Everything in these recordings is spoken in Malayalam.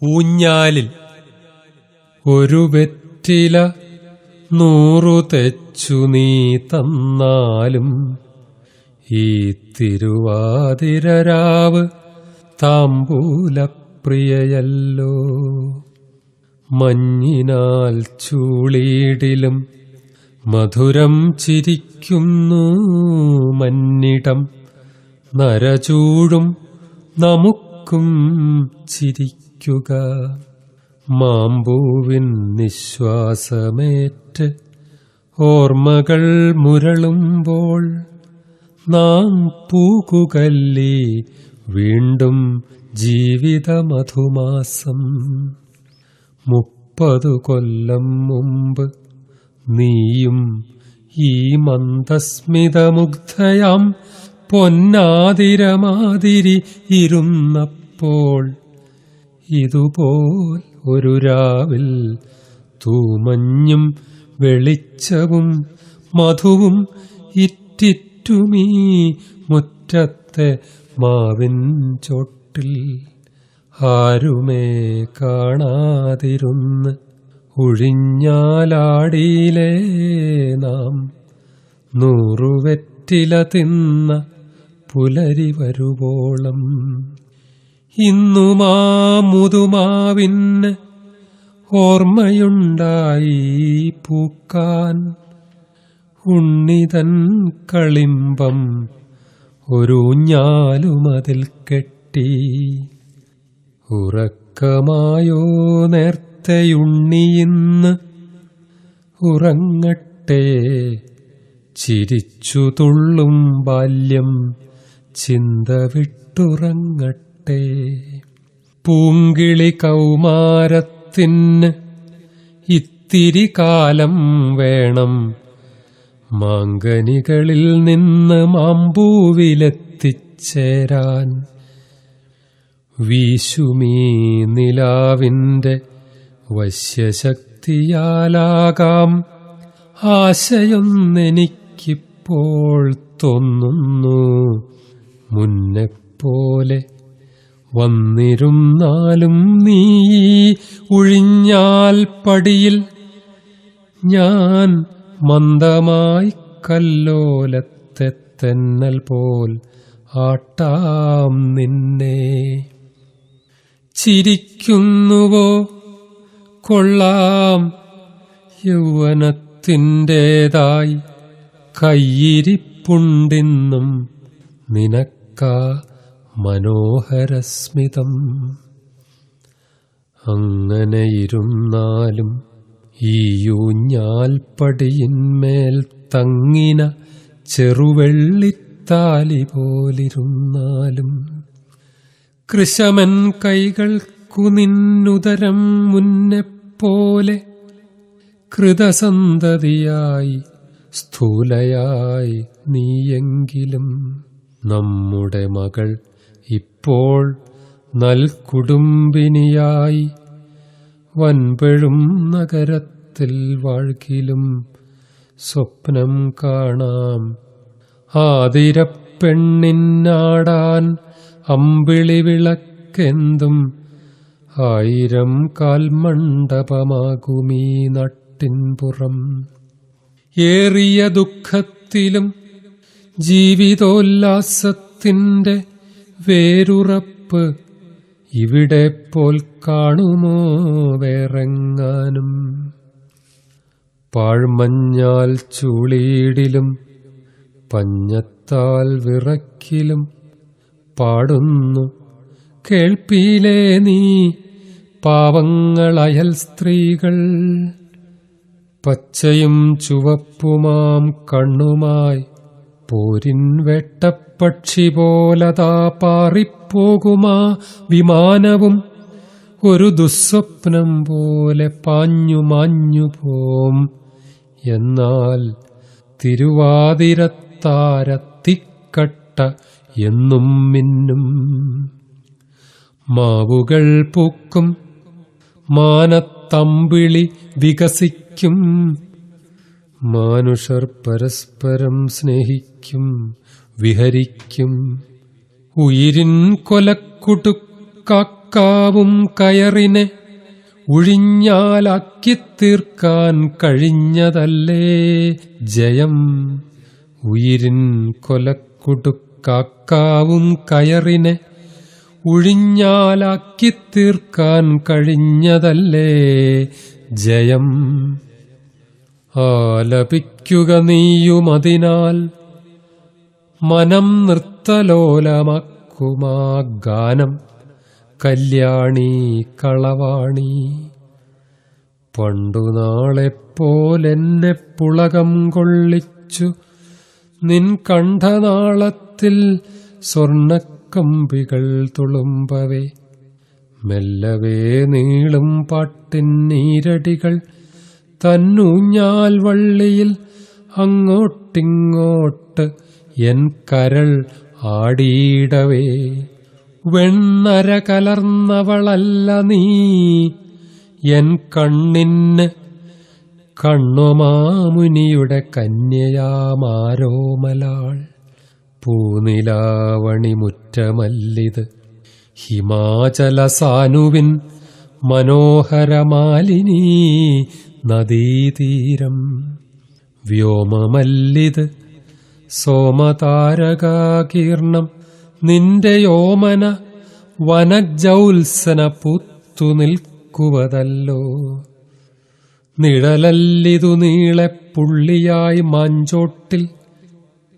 ഊഞ്ഞാലിൽ ഒരു വെറ്റില 100 തെച്ചു നീ തന്നാലും ഈ തിരുവാതിരരാവ് താമ്പൂലപ്രിയയല്ലോ. മഞ്ഞിനാൽ ചൂളീടിലും മധുരം ചിരിക്കുന്നു മന്നിടം. നരചൂഴും നമുക്കും ചിരിക്കുക. മാമ്പൂവിൻ നിശ്വാസമേറ്റ് ഓർമ്മകൾ മുരളുമ്പോൾ നാം പൂകുകല്ലി വീണ്ടും ജീവിത മധുമാസം. 30 കൊല്ലം മുമ്പ് നീയും ഈ മന്ദസ്മിതമുഗ്ധയാം പൊന്നാതിരമാതിരി ഇരുന്നപ്പോൾ ഇതുപോൽ ഒരു രാവിൽ തൂമഞ്ഞും വെളിച്ചവും മധുവും ഇറ്റിറ്റുമീ മുറ്റത്തെ മാവിൻ ചോട്ടിൽ ആരുമേ കാണാതിരുന്ന് ഒഴിഞ്ഞാലാടിയിലേ നാം. 100 വെറ്റില തിന്ന പുലരി വരുവോളം. ഇന്നുമാ മുതുമാവിന് ഓർമ്മയുണ്ടായി പൂക്കാൻ. ഉണ്ണിതൻ കളിമ്പം ഒരു ഊഞ്ഞാലുമതിൽ കെട്ടി. ഉറക്കമായോ നേർത്തയുണ്ണിയിന്ന് ഉറങ്ങട്ടെ. ചിരിച്ചു തുള്ളും ബാല്യം ചിന്ത വിട്ടുറങ്ങട്ടെ. പൂങ്കിളി കൗമാരത്തിന് ഇത്തിരി കാലം വേണം. മാങ്കനികളിൽ നിന്ന് മാമ്പൂവിലെത്തിച്ചേരാൻ. വീശുമീ നിലാവിൻ്റെ വശ്യശക്തിയാലാകാം ആശയൊന്നെനിക്കിപ്പോൾ തോന്നുന്നു. മുന്നെപ്പോലെ വന്നിരുന്നാലും നീ ഒഴിഞ്ഞാൽ പടിയിൽ ഞാൻ മന്ദമായി കല്ലോലത്തെ തെന്നൽ പോൽ ആട്ടാം നിന്നെ. ചിരിക്കുന്നുവോ? കൊള്ളാം. യൗവനത്തിൻ്റെതായി കയ്യിരിപ്പുണ്ടിന്നും നിനക്കാ മനോഹരസ്മിതം. അങ്ങനെയിരുന്നാലും ഈ ഊഞ്ഞാൽപ്പടിയിന്മേൽ തങ്ങിന ചെറുവെള്ളിത്താലി പോലിരുന്നാലും കൃശമൻ കൈകൾക്കു നിന്നുദരം മുന്നെപ്പോലെ കൃതസന്തതിയായി സ്ഥൂലയായി നീയെങ്കിലും. നമ്മുടെ മകൾ ഇപ്പോൾ നൽകുടുംബിനിയായി വൻപെഴും നഗരത്തിൽ വാഴ്കിലും സ്വപ്നം കാണാം. ആതിരപ്പെണ്ണിനാടാൻ അമ്പിളി വിളക്കെന്തും 1000 കാൽമണ്ഡപമാകുമീ നട്ടിൻപുറം. ഏറിയ ദുഃഖത്തിലും ജീവിതോല്ലാസത്തിൻ്റെ വേരുറപ്പ് ഇവിടെ പോൽ കാണുമോ വേറെങ്ങാനും? പാഴ്മഞ്ഞാൽ ചൂളീടിലും പഞ്ഞത്താൽ വിറക്കിലും പാടുന്നു കേൾപ്പിയിലേ നീ പാവങ്ങളയൽ സ്ത്രീകൾ. പച്ചയും ചുവപ്പുമാം കണ്ണുമായി പോരിൻ വെട്ടപ്പക്ഷി പോലതാ പാറിപ്പോകുമാ വിമാനവും ഒരു ദുസ്വപ്നം പോലെ പാഞ്ഞു മാഞ്ഞു പോം. എന്നാൽ തിരുവാതിരത്താരത്തിക്കട്ട എന്നും മിന്നും. മാവുകൾ പൂക്കും, മാനത്തമ്പിളി വികസിക്കും. മാനുഷർ പരസ്പരം സ്നേഹിക്കും, വിഹരിക്കും. ഉയിരിൻ കൊലക്കുടുക്കാ കാക്കാവും കയറിനെ ഉഴിഞ്ഞാലാക്കിത്തീർക്കാൻ കഴിഞ്ഞതല്ലേ ജയം. ഉയിരിൻ കൊലക്കുടുക്കാക്കാവും കയറിനെ ഉഴിഞ്ഞാലാക്കിത്തീർക്കാൻ കഴിഞ്ഞതല്ലേ ജയം. ആലപിക്കുക നീയുമതിനാൽ മനം നൃത്തലോലമാക്കുമാ ഗാനം. കല്യാണി കളവാണി പണ്ടുനാളെപ്പോലെന്നെ പുളകം കൊള്ളിച്ചു നിൻ കണ്ഠനാളത്തിൽ സ്വർണ്ണക്കമ്പികൾ തുളുമ്പവേ. മെല്ലവേ നീളും പാട്ടിൻ നീരടികൾ തന്നൂഞ്ഞാൽ വള്ളിയിൽ അങ്ങോട്ടിങ്ങോട്ട് എൻ കരൾ ആടിയിടവേ. വെണ്ണര കലർന്നവളല്ല നീ എൻ കണ്ണിന് കണ്ണുമാമുനിയുടെ കന്യയാമാരോമലാൾ. പൂനിലാവണി മുറ്റമല്ലിത് ഹിമാചല സാനുവിൻ മനോഹരമാലിനീ നദീതീരം. വ്യോമമല്ലിത് സോമതാരകാകീർണം നിന്റെ യോമന വനജൗത്സന പൂത്തു നിൽക്കുവതല്ലോ. നിഴലല്ലിതു നീളെ പുള്ളിയായി മാഞ്ചോട്ടിൽ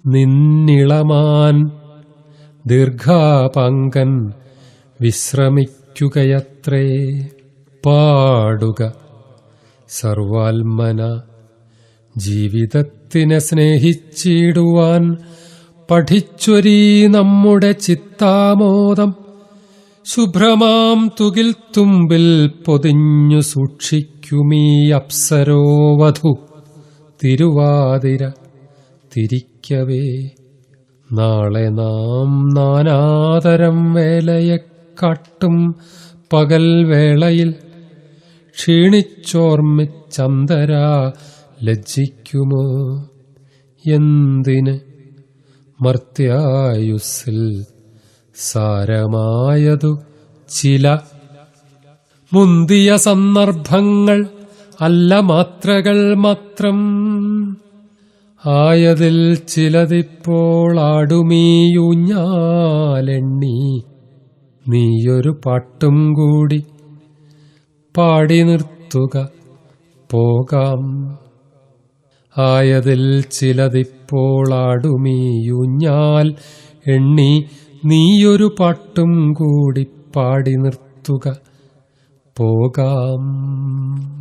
നിന്നിളമാൻ ദീർഘാപങ്കൻ വിശ്രമിക്കുകയത്രേ. പാടുക സർവാത്മന ജീവിതത്തിനെ സ്നേഹിച്ചിടുവാൻ പഠിച്ചൊരീ നമ്മുടെ ചിത്താമോദം. ശുഭ്രമാം തുകിൽ തുമ്പിൽ പൊതിഞ്ഞു സൂക്ഷിക്കുമീ അപ്സരോവധു തിരുവാതിര തിരിക്കവേ. നാളെ നാം നാനാതരം വേലയെ കാട്ടും പകൽ വേളയിൽ ക്ഷീണിച്ചോർമ്മിച്ചന്തരാ ലജ്ജിക്കുമോ. എന്തിന് മർത്യായുസ്സിൽ സാരമായതു ചില മുന്തിയ സന്ദർഭങ്ങൾ അല്ല മാത്രകൾ മാത്രം. ആയതിൽ ചിലതിപ്പോൾ ആടുമീയൂഞ്ഞാലെണ്ണി നീയൊരു പാട്ടും കൂടി പാടി നിർത്തുക പോകാം. ആയതിൽ ചിലതിപ്പോൾ ആടുമീയൂഞ്ഞാൽ എണ്ണി നീയൊരു പാട്ടും കൂടി പാടി നിർത്തുക പോകാം.